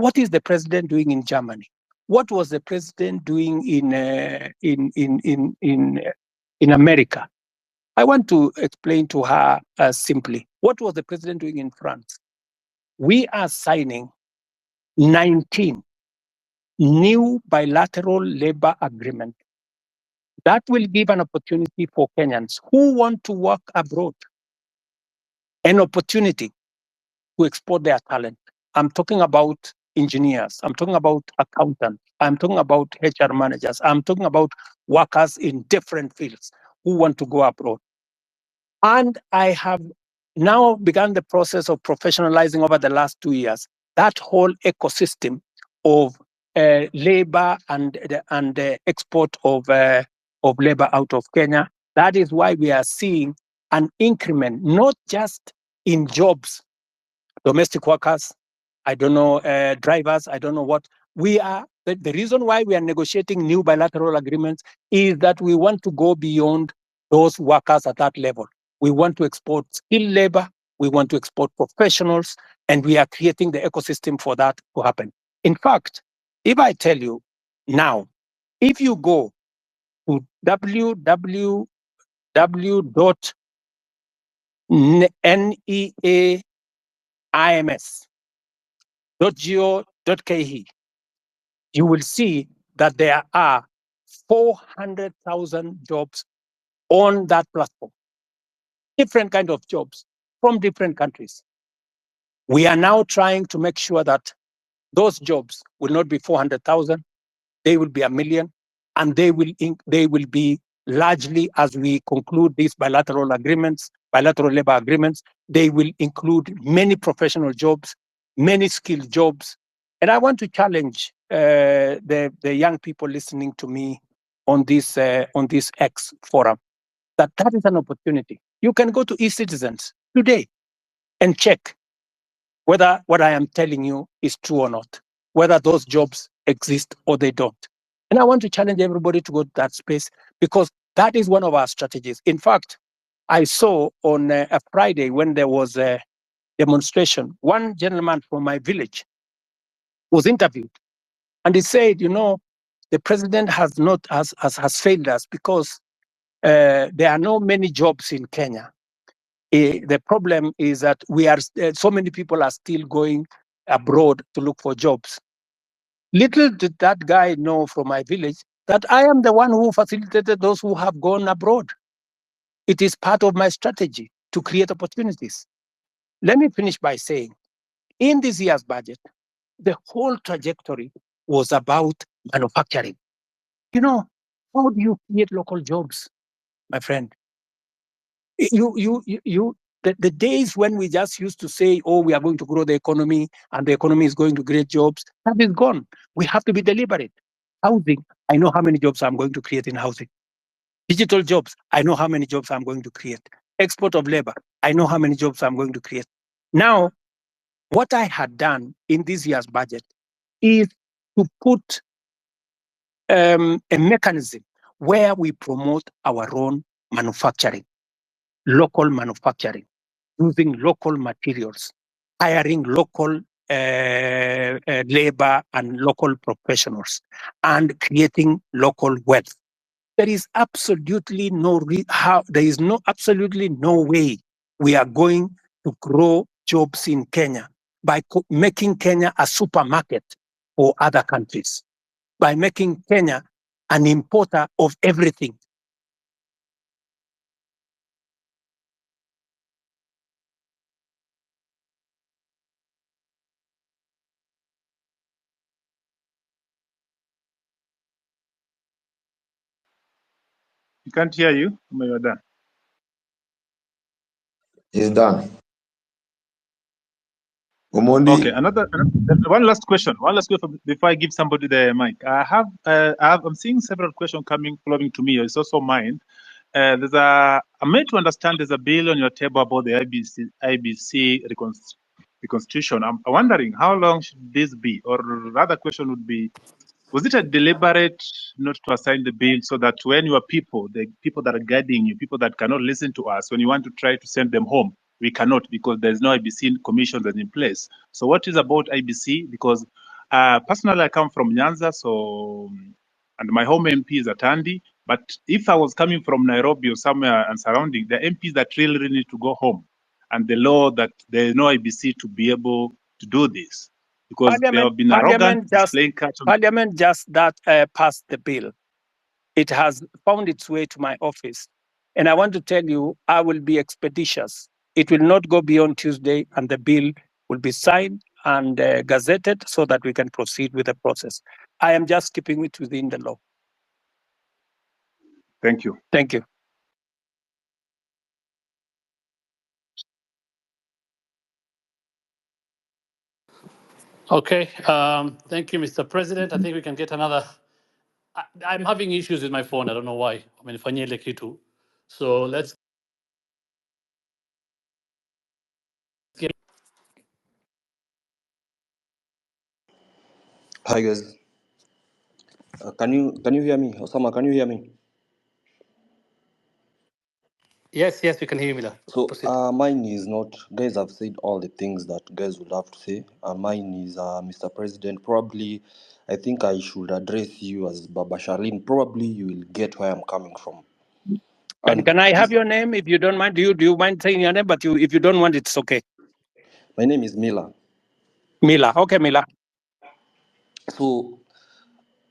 What is the president doing in Germany? What was the president doing in America? I want to explain to her simply. What was the president doing in France? We are signing 19 new bilateral labor agreements that will give an opportunity for Kenyans who want to work abroad, an opportunity to export their talent. I'm talking about engineers. I'm talking about accountants. I'm talking about HR managers. I'm talking about workers in different fields who want to go abroad. And I have now begun the process of professionalizing over the last 2 years that whole ecosystem of labor and the export of labor out of Kenya. That is why we are seeing an increment, not just in jobs, domestic workers, I don't know, drivers, I don't know what. The reason why we are negotiating new bilateral agreements is that we want to go beyond those workers at that level. We want to export skilled labor, we want to export professionals, and we are creating the ecosystem for that to happen. In fact, if I tell you now, if you go to www.neaims.go.ke, you will see that there are 400,000 jobs on that platform. Different kind of jobs from different countries. We are now trying to make sure that those jobs will not be 400,000, they will be 1 million, and they will be largely, as we conclude these bilateral agreements, bilateral labor agreements, they will include many professional jobs, many skilled jobs. And I want to challenge the young people listening to me on this X forum, that is an opportunity. You can go to eCitizens today and check whether what I am telling you is true or not, whether those jobs exist or they don't. And I want to challenge everybody to go to that space, because that is one of our strategies. In fact, I saw on a Friday when there was a demonstration, one gentleman from my village was interviewed, and he said, the president has failed us because there are not many jobs in Kenya. The problem is that so many people are still going abroad to look for jobs. Little did that guy know from my village that I am the one who facilitated those who have gone abroad. It is part of my strategy to create opportunities. Let me finish by saying, in this year's budget, the whole trajectory was about manufacturing. How do you create local jobs, my friend? The days when we just used to say, oh, we are going to grow the economy and the economy is going to create jobs, that is gone. We have to be deliberate. Housing, I know how many jobs I'm going to create in housing. Digital jobs, I know how many jobs I'm going to create. Export of labor, I know how many jobs I'm going to create. Now, what I had done in this year's budget is to put a mechanism where we promote our own manufacturing, local manufacturing, using local materials, hiring local labor and local professionals, and creating local wealth. There is absolutely absolutely no way we are going to grow jobs in Kenya by making Kenya a supermarket for other countries, by making Kenya an importer of everything. We can't hear you. You're done. He's done. Omondi. Okay, one last question. One last question before I give somebody the mic. I'm seeing several questions flowing to me. It's also mine. I'm made to understand there's a bill on your table about the IBC reconstitution. I'm wondering how long should this be? Or rather question would be, was it a deliberate not to assign the bill so that when your people, the people that are guiding you, people that cannot listen to us, when you want to try to send them home, we cannot because there's no IBC commission that's in place. So what is about IBC? Because Personally, I come from Nyanza, and my home MP is at Andy. But if I was coming from Nairobi or somewhere and surrounding, the MPs that really need to go home, and the law that there's no IBC to be able to do this, because they have been arrogant, displaying cards. Parliament just passed the bill. It has found its way to my office. And I want to tell you, I will be expeditious. It will not go beyond Tuesday, and the bill will be signed and gazetted so that we can proceed with the process. I am just keeping it within the law. Thank you. Thank you. Okay, thank you, Mr. President. I think we can get another. I'm having issues with my phone. I don't know why. Amenifanyia ile kitu. So let's get. Hi guys, can you hear me? Osama, can you hear me? Yes, we can hear you, Mila. So Proceed. mine is not, guys have said all the things that guys would have to say. Mine is Mr. President. Probably, I think I should address you as Baba Charlene. Probably you will get where I'm coming from. And can I have your name if you don't mind? Do you mind saying your name? But if you don't want, it's okay. My name is Mila. Mila. Okay, Mila. So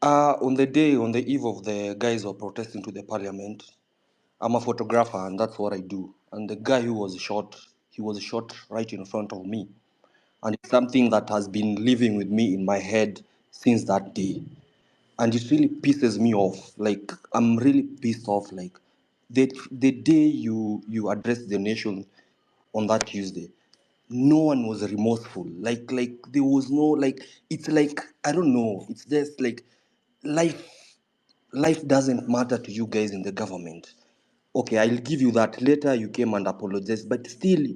on the eve of the guys who are protesting to the parliament, I'm a photographer and that's what I do. And the guy who was shot, he was shot right in front of me. And it's something that has been living with me in my head since that day. And it really pisses me off. Like, I'm really pissed off. Like, the day you address the nation on that Tuesday, no one was remorseful. Like there was no, like, it's like, I don't know, it's just like life doesn't matter to you guys in the government. Okay, I'll give you that. Later you came and apologized, but still,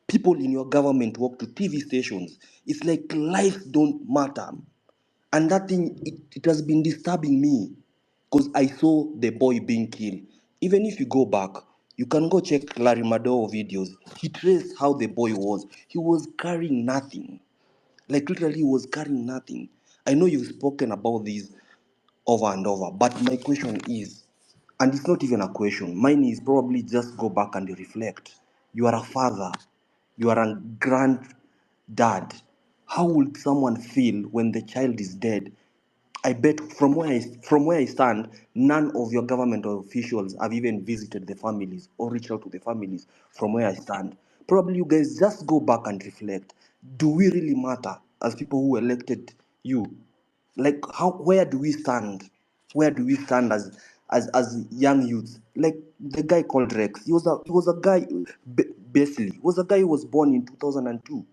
people in your government walk to TV stations. It's like life don't matter. And that thing, it has been disturbing me because I saw the boy being killed. Even if you go back, you can go check Larry Madowo videos. He traced how the boy was. He was carrying nothing. Like literally, he was carrying nothing. I know you've spoken about this over and over, but my question is, and it's not even a question, mine is probably just go back and reflect. You are a father, you are a granddad. How would someone feel when the child is dead? I bet from where I stand, none of your government officials have even visited the families or reached out to the families from where I stand. Probably you guys just go back and reflect. Do we really matter as people who elected you? Like where do we stand? Where do we stand as young youths? Like the guy called Rex. He was a guy basically. He was a guy who was born in 2002.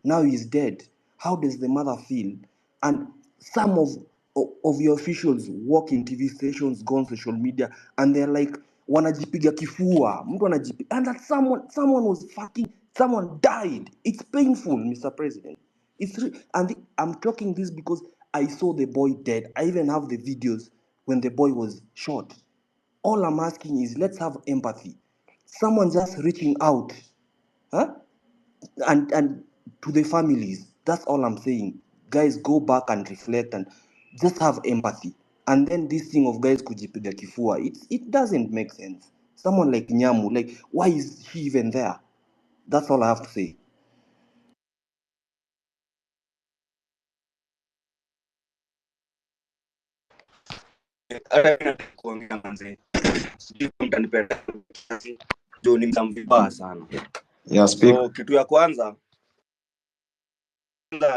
Now he's dead. How does the mother feel? And some of your officials work in TV stations, go on social media, and they're like, wanajipiga kifua, mtu anajipiga, and that someone was fucking, someone died. It's painful, Mr. President. And I'm talking this because I saw the boy dead. I even have the videos when the boy was shot. All I'm asking is let's have empathy. Someone just reaching out, huh? And to the families. That's all I'm saying. Guys, go back and reflect and just have empathy. And then this thing of guys kujipiga kifua, it doesn't make sense. Someone like Nyamu, like, why is he even there? That's all I have to say. Kuongea manze, sijui mtanipenda juu ni mvibaya sana. Yeah, speak. So kitu ya kwanza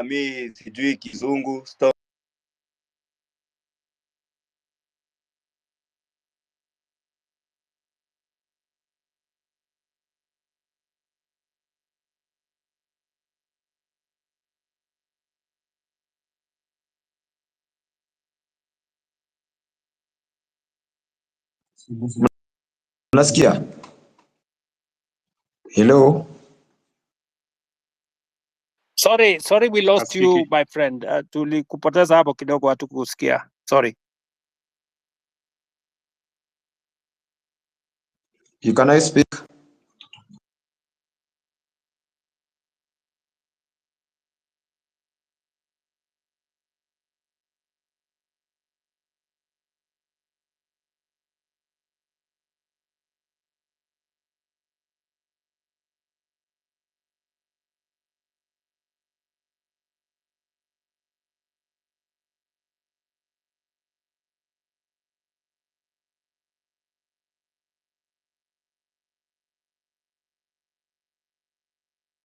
mi sijui kizungu Unasikia? Hello? Sorry, we lost you, my friend. Tulikupoteza hapo kidogo, hatukusikia. Sorry. Can I speak?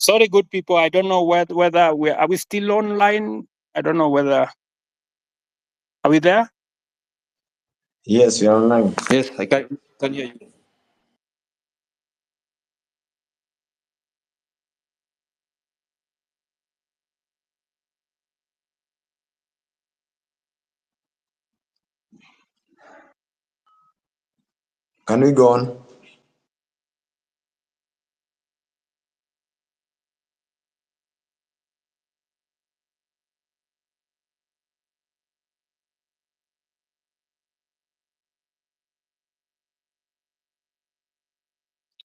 Sorry, good people. I don't know whether are we still online. I don't know whether are we there. Yes, we are online. Yes, I can hear you. Can we go on?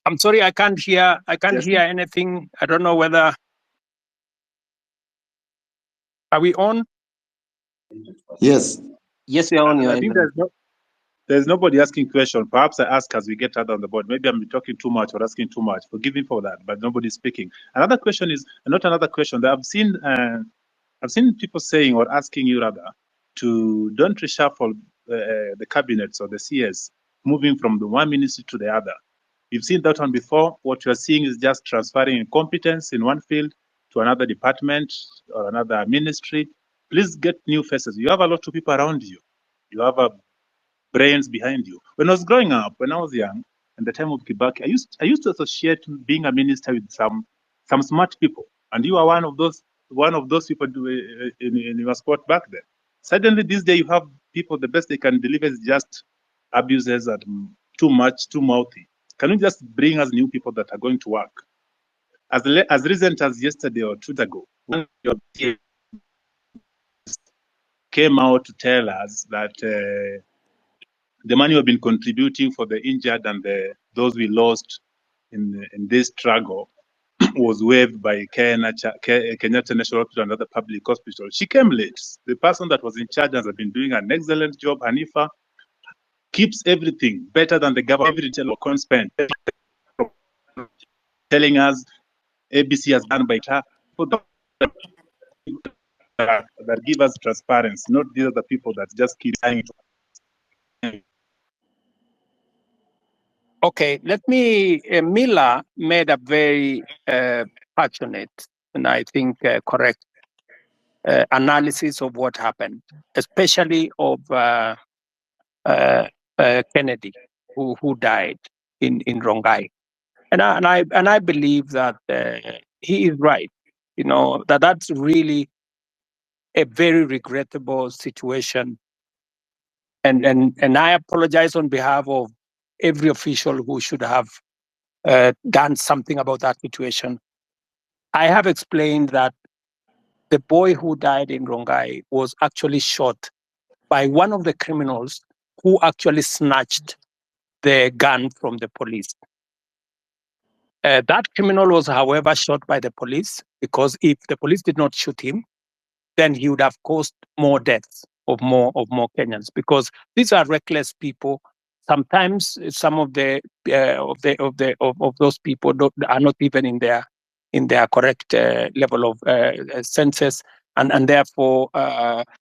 I'm sorry, I can't hear. I can't hear anything. I don't know whether are we on. Yes. Yes, we are on your I think end. there's nobody asking question. Perhaps I ask as we get out on the board. Maybe I'm talking too much or asking too much. Forgive me for that, but nobody's speaking. Another question is not another question that I've seen people saying or asking you rather to don't reshuffle the cabinets or the CS, moving from the one ministry to the other. You've seen that one before. What you're seeing is just transferring competence in one field to another department or another ministry. Please get new faces. You have a lot of people around you. You have a brains behind you. When I was growing up, when I was young, in the time of Kibaki, I used to associate being a minister with some smart people, and you are one of those people in your sport back then. Suddenly, this day, you have people. The best they can deliver is just abuses and too much, too mouthy. Can you just bring us new people that are going to work? As recent as yesterday or 2 days ago, one of your peers came out to tell us that. The money we've been contributing for the injured and those we lost in this struggle was waived by Kenyatta National Hospital and other public hospitals. She came late. The person that was in charge has been doing an excellent job. Hanifa keeps everything better than the government. Every detail of spend, telling us ABC has done by her. That give us transparency, not these are the people that just keep saying it. Okay, let me. Mila made a very passionate and I think correct analysis of what happened, especially of Kennedy, who died in Rongai, and I believe that he is right. You know that's really a very regrettable situation, and I apologize on behalf of every official who should have done something about that situation. I have explained that the boy who died in Rongai was actually shot by one of the criminals who actually snatched the gun from the police. That criminal was, however, shot by the police because if the police did not shoot him, then he would have caused more deaths of more Kenyans because these are reckless people. Sometimes some of those people are not even in their correct level of senses, and therefore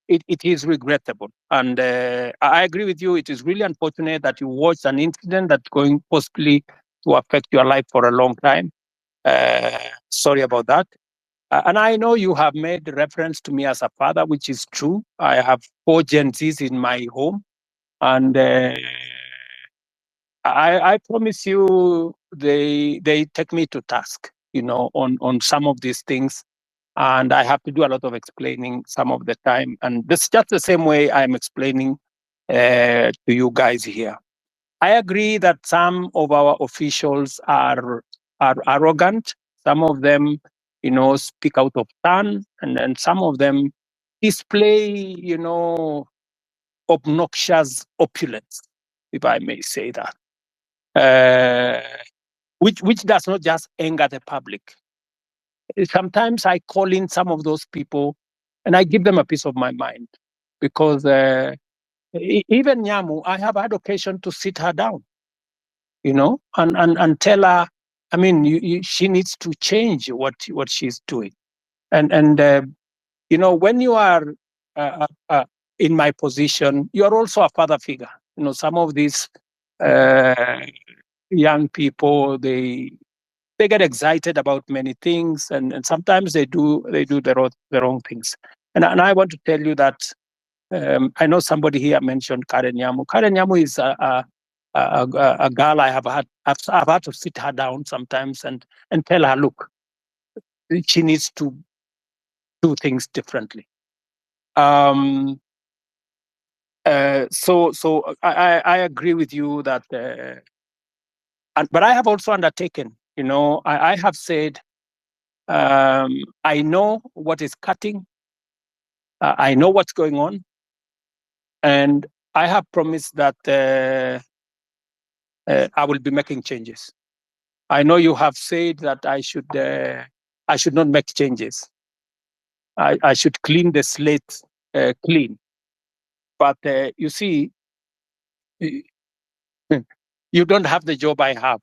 it is regrettable. And I agree with you. It is really unfortunate that you watched an incident that's going possibly to affect your life for a long time. Sorry about that. And I know you have made reference to me as a father, which is true. I have 4 Gen Zs in my home, and I promise you, they take me to task, on some of these things, and I have to do a lot of explaining some of the time. And this is just the same way I'm explaining to you guys here. I agree that some of our officials are arrogant. Some of them, speak out of turn, and some of them display, obnoxious opulence, if I may say that, which does not just anger the public. Sometimes I call in some of those people, and I give them a piece of my mind because even Nyamu, I have had occasion to sit her down and tell her, I mean, she needs to change what she's doing. And when you are in my position, you are also a father figure. Some of these young people, they get excited about many things, and sometimes they do the wrong things. And I want to tell you that I know somebody here mentioned Karen Nyamu. Karen Nyamu is a girl I've had to sit her down sometimes and tell her, look, she needs to do things differently. So I agree with you that, but I have also undertaken, I have said, I know what is cutting, I know what's going on, and I have promised that I will be making changes. I know you have said that I should not make changes. I should clean the slate clean. But you see, you don't have the job I have,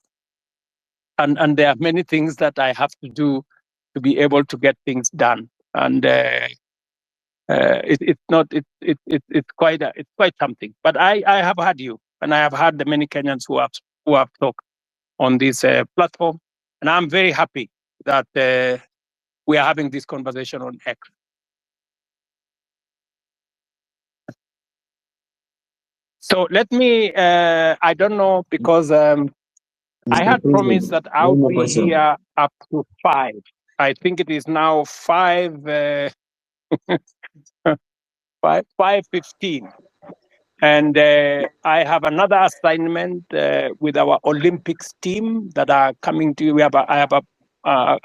and there are many things that I have to do to be able to get things done. And it's quite something. But I have had you, and I have had the many Kenyans who have talked on this platform, and I'm very happy that we are having this conversation on X. So let me, I don't know, because I had promised that I'll be here up to 5. I think it is now 5:15. And I have another assignment with our Olympics team that are coming to. I have a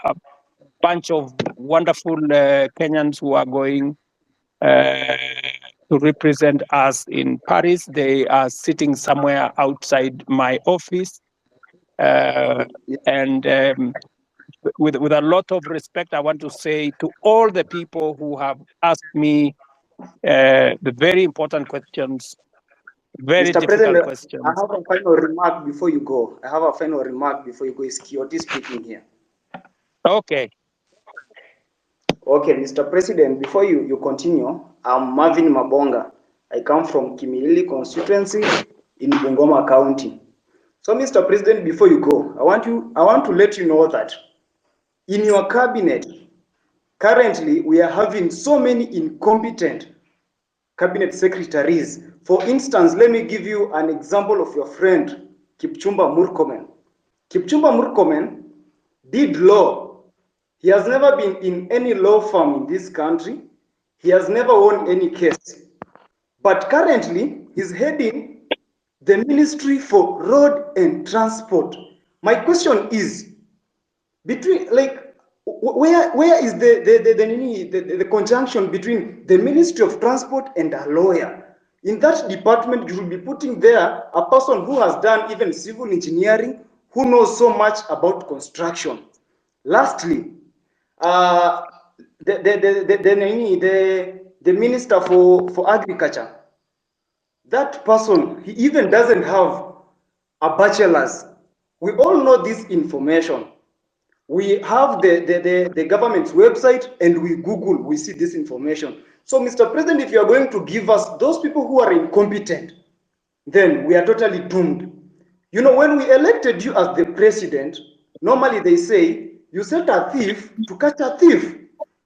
bunch of wonderful Kenyans who are going to represent us in Paris. They are sitting somewhere outside my office. And with a lot of respect, I want to say to all the people who have asked me the very important questions, very Mr. difficult President, I questions. have a final remark before you go. It's Kioti speaking here. Okay. Okay, Mr. President, before you continue, I'm Marvin Mabonga. I come from Kimilili constituency in Bungoma County. So, Mr. President, before you go, I want to let you know that in your cabinet, currently we are having so many incompetent cabinet secretaries. For instance, let me give you an example of your friend, Kipchumba Murkomen. Kipchumba Murkomen did law. He has never been in any law firm in this country. He has never won any case. But currently, he's heading the Ministry for Road and Transport. My question is, between where is the conjunction between the Ministry of Transport and a lawyer? In that department, you should be putting there a person who has done even civil engineering, who knows so much about construction. Lastly, the Minister for Agriculture, that person, he even doesn't have a bachelor's. We all know this information. We have the government's website and we Google, we see this information. So, Mr. President, if you are going to give us those people who are incompetent, then we are totally doomed. You know, when we elected you as the president, normally they say you set a thief to catch a thief.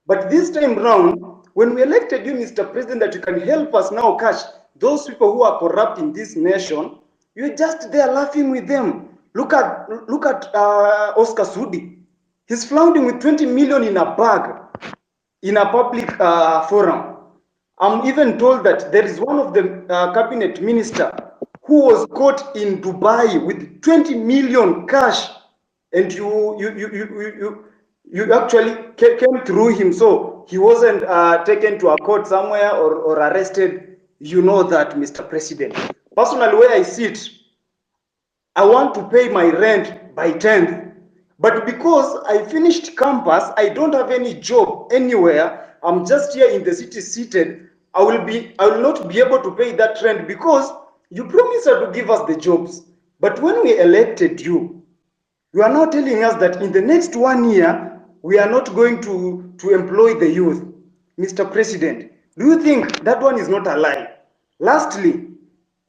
But this time round, when we elected you, Mr. President, that you can help us now catch those people who are corrupt in this nation, you're just there laughing with them. Look at Oscar Sudi. He's flaunting with 20 million in a bag in a public forum. I'm even told that there is one of the cabinet minister who was caught in Dubai with 20 million cash, and you actually came through him, so he wasn't taken to a court somewhere or arrested. You know that, Mr. President. Personally, where I sit, I want to pay my rent by 10th. But because I finished campus, I don't have any job anywhere. I'm just here in the city seated. I will not be able to pay that rent because you promised to give us the jobs. But when we elected you, you are now telling us that in the next 1 year, we are not going to employ the youth. Mr. President, do you think that one is not a lie? Lastly,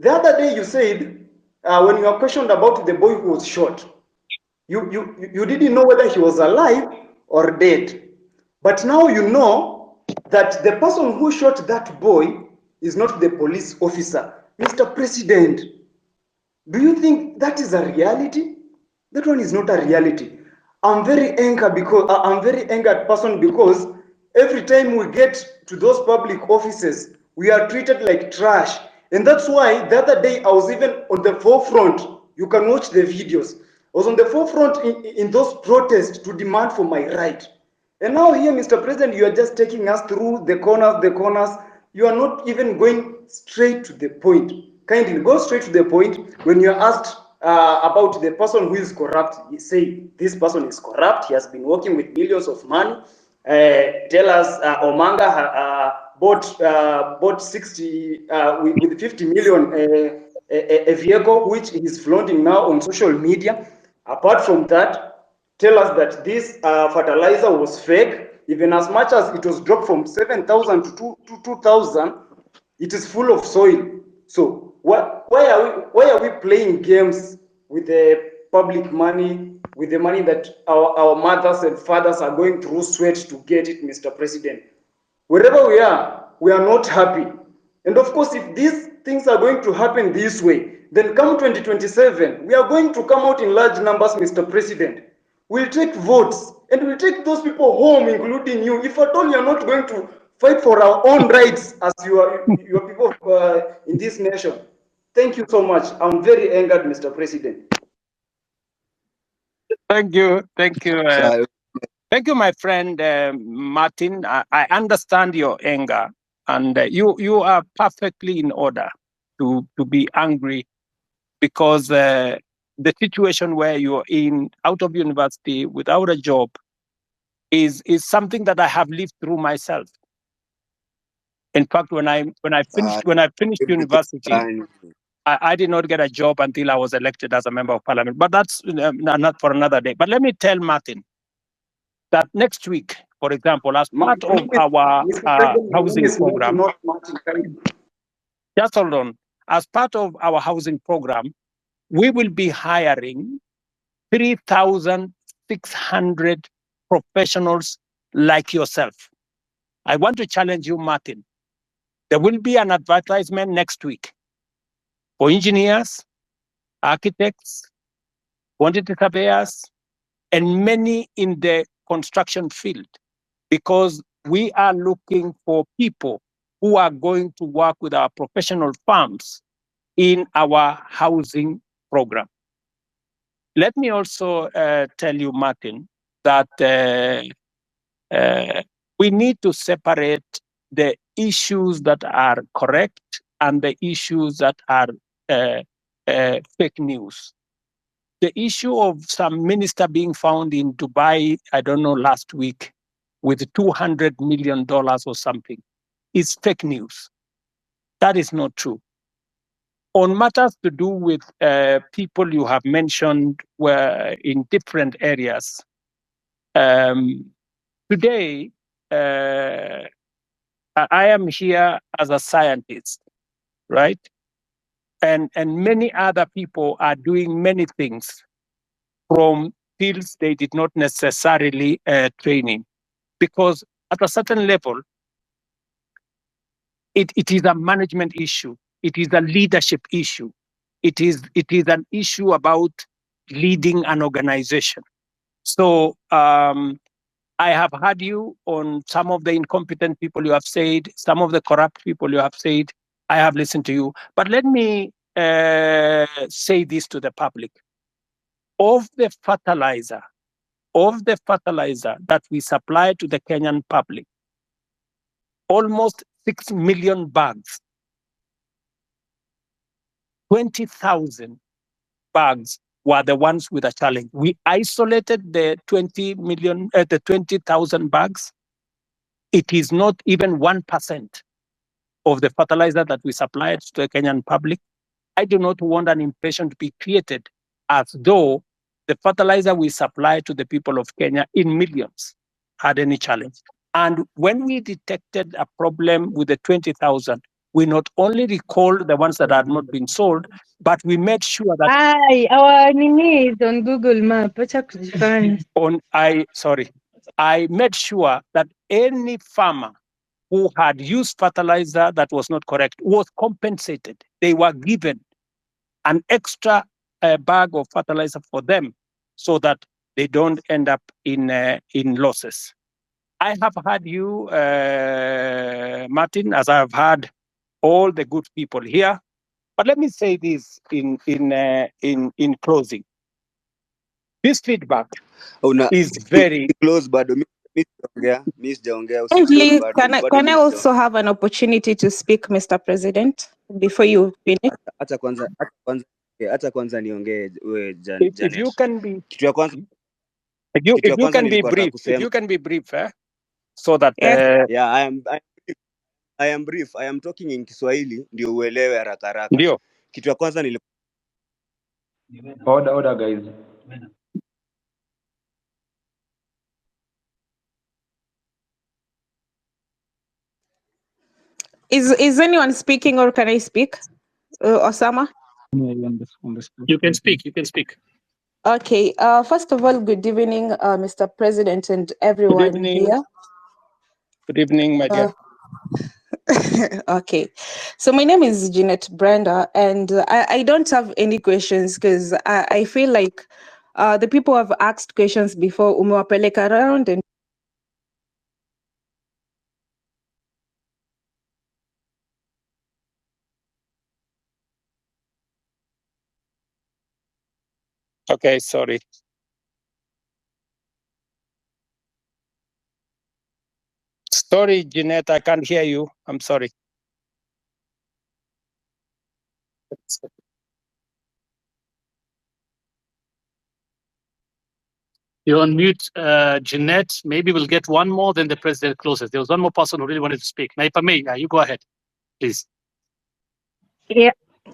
the other day you said, when you were questioned about the boy who was shot, You didn't know whether he was alive or dead. But now you know that the person who shot that boy is not the police officer. Mr. President, do you think that is a reality? That one is not a reality. I'm very angry because I'm very angered person because every time we get to those public offices, we are treated like trash. And that's why the other day I was even on the forefront. You can watch the videos. I was on the forefront in those protests to demand for my right. And now here, Mr. President, you are just taking us through the corners, the corners. You are not even going straight to the point. Kindly go straight to the point. When you are asked about the person who is corrupt, you say this person is corrupt. He has been working with millions of money. Tell us, Omanga bought 60 with 50 million a vehicle which he's flaunting now on social media. Apart from that, tell us that this fertilizer was fake, even as much as it was dropped from 7,000 to 2,000, it is full of soil. So why are we playing games with the public money, with the money that our mothers and fathers are going through sweat to get it, Mr. President? Wherever we are not happy. And of course, if these things are going to happen this way, then come 2027, we are going to come out in large numbers, Mr. President. We'll take votes and we'll take those people home, including you. If at all you're not going to fight for our own rights as your people in this nation. Thank you so much. I'm very angered, Mr. President. Thank you. Thank you. So, Thank you, my friend Martin. I understand your anger, and you are perfectly in order to be angry because the situation where you're in, out of university, without a job, is something that I have lived through myself. In fact, when I finished everything university, fine. I did not get a job until I was elected as a member of parliament. But that's not for another day. But let me tell Martin that next week, for example, as My part of name is, our Mr. President, my name housing is Martin, program, not Martin. Thank you. just hold on. As part of our housing program, we will be hiring 3,600 professionals like yourself. I want to challenge you, Martin. There will be an advertisement next week for engineers, architects, quantity surveyors, and many in the construction field, because we are looking for people who are going to work with our professional firms in our housing program. Let me also tell you, Martin, that we need to separate the issues that are correct and the issues that are fake news. The issue of some minister being found in Dubai, I don't know, last week, with $200 million or something, is fake news. That is not true. On matters to do with people you have mentioned were in different areas, today, I am here as a scientist, right? And many other people are doing many things from fields they did not necessarily train in. Because at a certain level, it is a management issue. It is a leadership issue. It is an issue about leading an organization. So I have heard you on some of the incompetent people you have said, some of the corrupt people you have said. I have listened to you. But let me say this to the public. Of the fertilizer that we supply to the Kenyan public, almost 6 million bags, 20,000 bags were the ones with a challenge. We isolated the 20,000 bags. It is not even 1% of the fertilizer that we supplied to the Kenyan public. I do not want an impression to be created as though the fertilizer we supply to the people of Kenya in millions had any challenge. And when we detected a problem with the 20,000, we not only recalled the ones that had not been sold, but we made sure that our Nini is on Google Map. Acha kujifanya. I made sure that any farmer who had used fertilizer that was not correct was compensated. They were given an extra bag of fertilizer for them so that they don't end up in losses. I have had you, Martin, as I've had all the good people here. But let me say this in closing. This feedback is very close bado mi sijaongea Kindly, usiclose can I also have an opportunity to speak, Mr. President, before you finish? acha kwanza niongee wewe if Janet. you can be Kitu ya kwanza if you can be brief, if you can be brief, so that Yes. yeah, I am brief. I am talking in Kiswahili ndio uelewe haraka haraka. ndio. Kitu ya kwanza Order, guys. Is anyone speaking, or can I speak? Osama? You can speak. You can speak. Okay. First of all, good evening, Mr. President and everyone Good evening. here. Good evening, my dear. Okay. So my name is Jeanette Brenda, and I don't have any questions because I feel like the people have asked questions before, umewapeleka around and Okay, sorry. Sorry, Jeanette, I can't hear you. I'm sorry. You're on mute, Jeanette. Maybe we'll get one more, then the president closes. There was one more person who really wanted to speak. Now, if I may, you go ahead, please.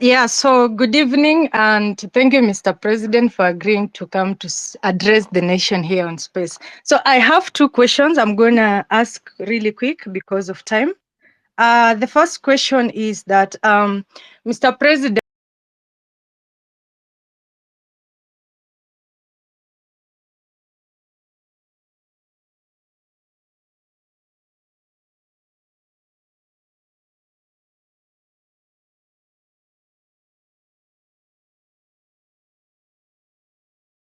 Yeah, so good evening and thank you, Mr. President, for agreeing to come to address the nation here on space. So I have two questions I'm going to ask really quick because of time. The first question is that, Mr. President,